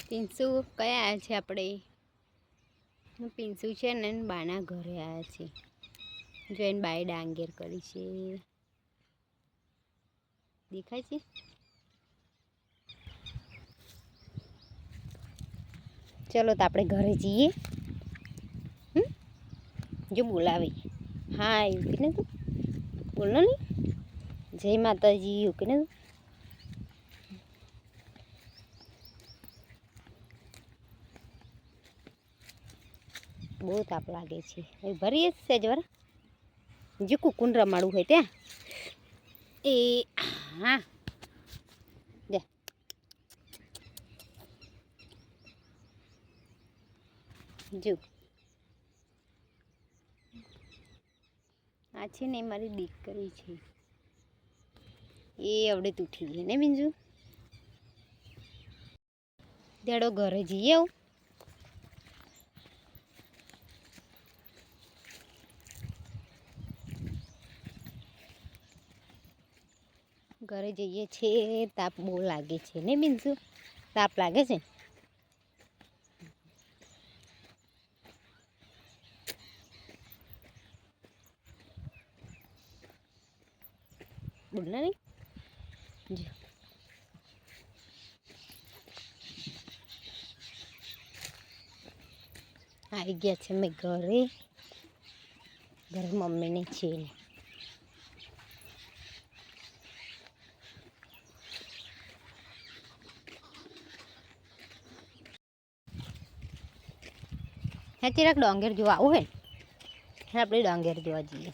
પિન્સુ કયા આવ્યા છે આપણે? પિન્સુ છે ને બાના ઘરે આવ્યા છે. જો એને બાએ ડાંગેર કરી છે, દેખાય છે. ચલો તો આપણે ઘરે જઈએ. જો બોલાવે. હા એવું કે ને તું બોલો ને, જય માતાજી એવું કે ને તું. બહુ તાપ લાગે છે. હવે ભરીએ છે જ વાર જે કુકુન રમાડવું હોય ત્યાં. એ હા જા જો આ છે ને મારી દીકરી છે. એ આવડે તું ઉઠી ગઈ ને બીજું દેડો ઘરે જઈએ. આવું ઘરે જઈએ છીએ. તાપ બહુ લાગે છે ને બીજુ તાપ લાગે છે. બોલ નહીં જો આવી ગયા છે મેં ઘરે મમ્મીને છે ને હે ચિરાક ડોંગેર જોવા આવું હે આપણે ડોંગેર જોવા જઈએ.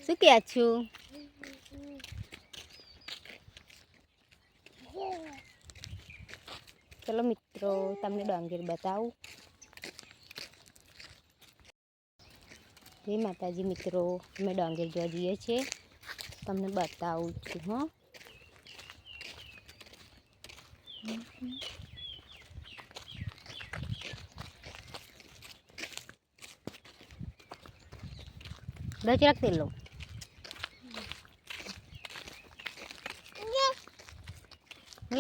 શું ક્યાં છું? ચલો મિત્રો તમને ડોંગેર બતાવું. જય માતાજી મિત્રો, અમે ડોંગેર જોવા જઈએ છીએ. તમને બતાવું છું. હા ચિરાક તેલ લો.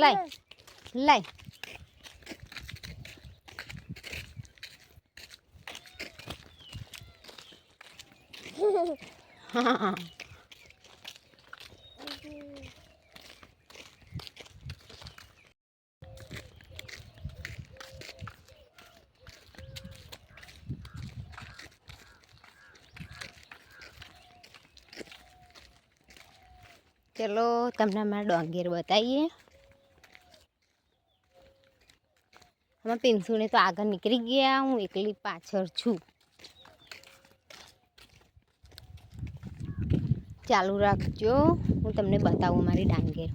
લાય લાય હા ચલો તમને અમારા ડોંગેર બતાવીએ. અમે પિન્સુને તો આગળ નીકળી ગયા, હું એકલી પાછળ છું. ચાલુ રાખજો, હું તમને બતાવું મારી ડાંગેર.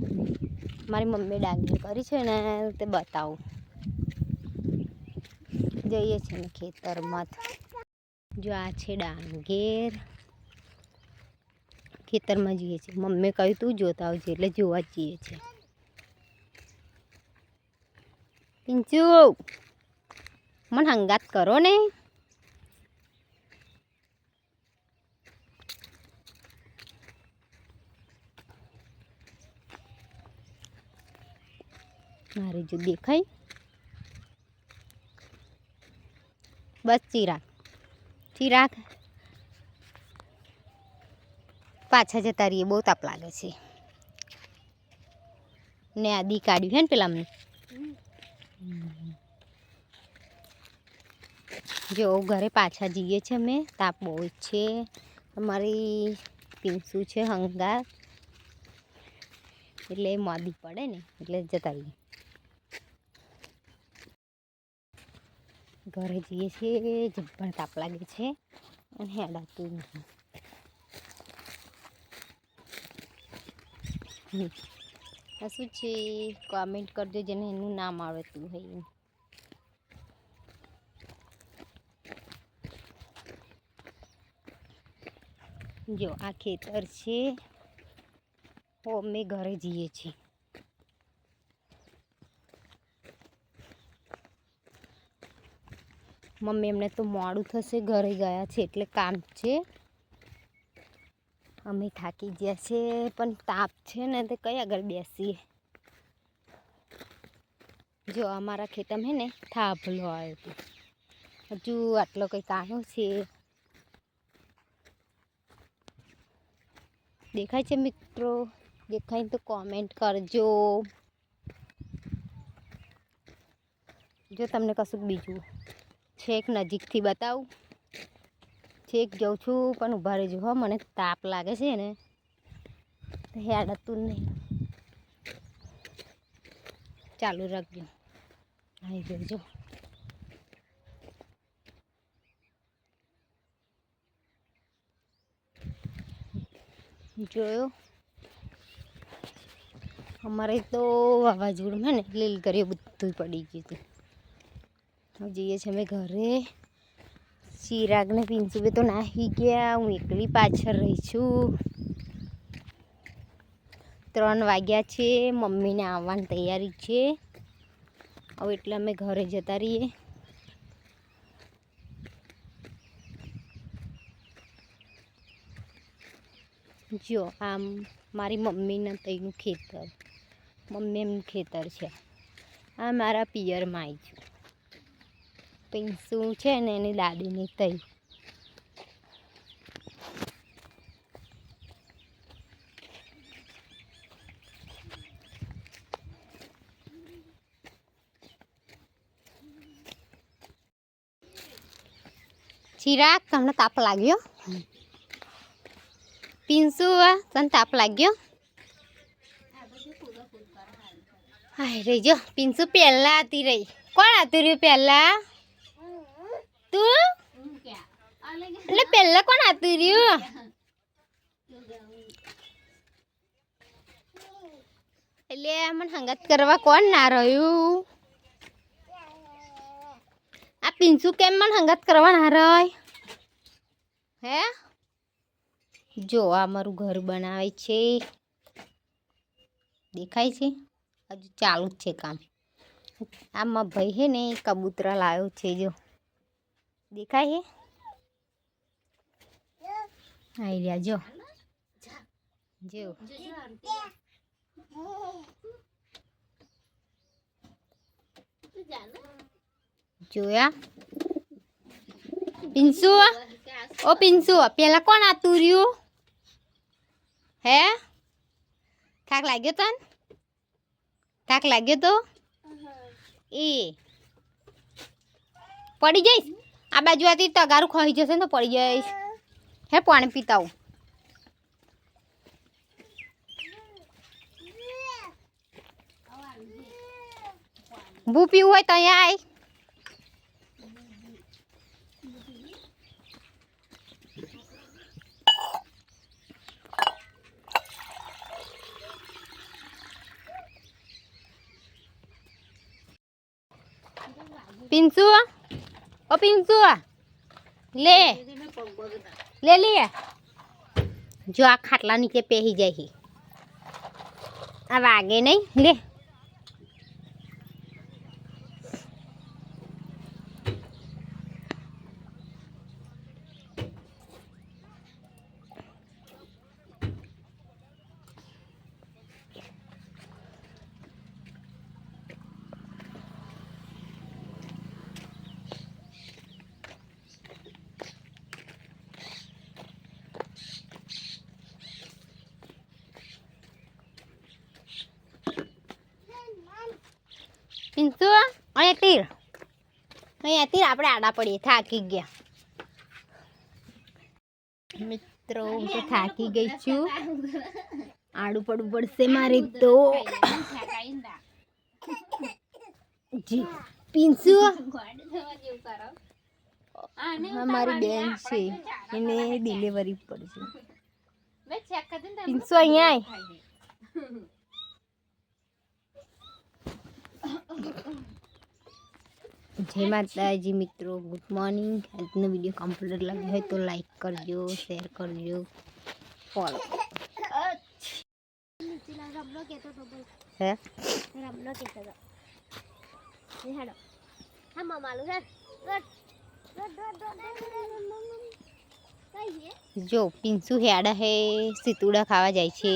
મારી મમ્મી ડાંગેર કરી છે ને તે બતાવું. જઈએ છીએ ને ખેતરમાં. જો આ છે ડાંગેર. ખેતરમાં જઈએ છીએ. મમ્મી કહ્યું તું જોતા આવજે એટલે જોવા જ જઈએ છીએ. પિન્ચુ મને હંગાત કરો ને. મારે જો દેખાય બસ ચિરાગ ચિરાગ પાછા જતા રહીએ. બહુ તાપ લાગે છે ને આદી કાઢ્યું છે ને પેલા અમને. જો ઘરે પાછા જઈએ છીએ અમે. તાપ બહુ જ છે. અમારી પિન્સુ છે હંગાત એટલે મોદી પડે ને એટલે જતા રહીએ. ઘરે જઈએ છીએ. જબ્બર તાપ લાગે છે અને હેડાતું નથી. આ શું છે કોમેન્ટ કરજો જેને એનું નામ આવડતું હોય. જો આ ખેતર છે. અમે ઘરે જઈએ છીએ. મમ્મી એમને તો મોડું થશે, ઘરે ગયા છે એટલે કામ છે. અમે થાકી ગયા છે પણ તાપ છે ને તે કઈ આગળ બેસીએ. જો અમારા ખેતરમાં હે ને થાભલો આવ્યો હતો, હજુ આટલો કંઈ કાણો છે. દેખાય છે મિત્રો? દેખાય તો કોમેન્ટ કરજો. જો તમને કશુંક બીજું છેક નજીકથી બતાવું. છેક જાઉં છું પણ ઊભા રહેજો હો, મને તાપ લાગે છે ને હેડતું નહીં. ચાલુ રાખજો. આવી જજો. જોયો અમારે તો વાવાઝોડું ને લીલકરીઓ બધું પડી ગયું હતું. હવે જઈએ છીએ અમે ઘરે. ચિરાગ ને પિન્સુબે તો નાહી ગયા, હું એકલી પાછળ રહી છું. 3 વાગ્યા છે, મમ્મીને આવવાની તૈયારી છે. હવે એટલે અમે ઘરે જતા રહીએ. જો આમ મારી મમ્મીના તઈનું ખેતર, મમ્મી એમનું ખેતર છે. આ મારા પિયરમાં આવી છું. પિન્સુ છે ને એની દાદીની તઈ. ચિરાગ તમને તાપ લાગ્યો? પિન્સુ તને તાપ લાગ્યો? હાય રહી જો પિન્સુ પહેલા હતી રહી. કોણ હતું રહ્યું પહેલા? તું? એટલે પહેલા કોણ હતું રહ્યું? એટલે મને હંગાત કરવા કોણ ના રહ્યું? આ પિન્સુ કેમ મને હંગાત કરવા ના રહી? હે જો આ મારું ઘર બનાવે છે, દેખાય છે? હજુ ચાલુ જ છે કામ. આમાં ભાઈ હે ને કબૂતરા લાવ્યો છે, જો દેખાય છે? આવી રહ્યા જો જો જોયા? પિન્સુ ઓ પિન્સુ પેલા કોણ આતું રહ્યું? હે થાક લાગ્યો તને? થાક લાગ્યો તો એ પડી જઈશ. આ બાજુ આથી તગારું ખાઈ જશે ને તો પડી જઈશ. હે પાણી પીતા હું. ભૂ પીવું હોય તો અહીંયા આય. પિન્સુ ઓ પિન્સુ લે લે લે જો આ ખાટલા નીચે પહેરી જાય. આ વાગે નહીં લે. પિન્સુ અહીંયા તીર, અહીંયા તીર. આપણે આડા પડીએ, થાકી ગયા મિત્રો. હું તો થાકી ગઈ છું, આડું પડવું પડશે મારે તો. જી પિન્સુ મારી બેન છે, એને ડિલિવરી પડશે. પિન્સુ અહીંયા આય. જય માતાજી મિત્રો, ગુડ મોર્નિંગ. આજનો વિડીયો કમ્પ્લીટ લાગ્યો હોય તો લાઈક કરજો, શેર કરજો, ફોલો. હે રમલો કેતો હતો. હેડો હા મમાલું હે જો પિંસુ હેડા હે સીતુડા ખાવા જાય છે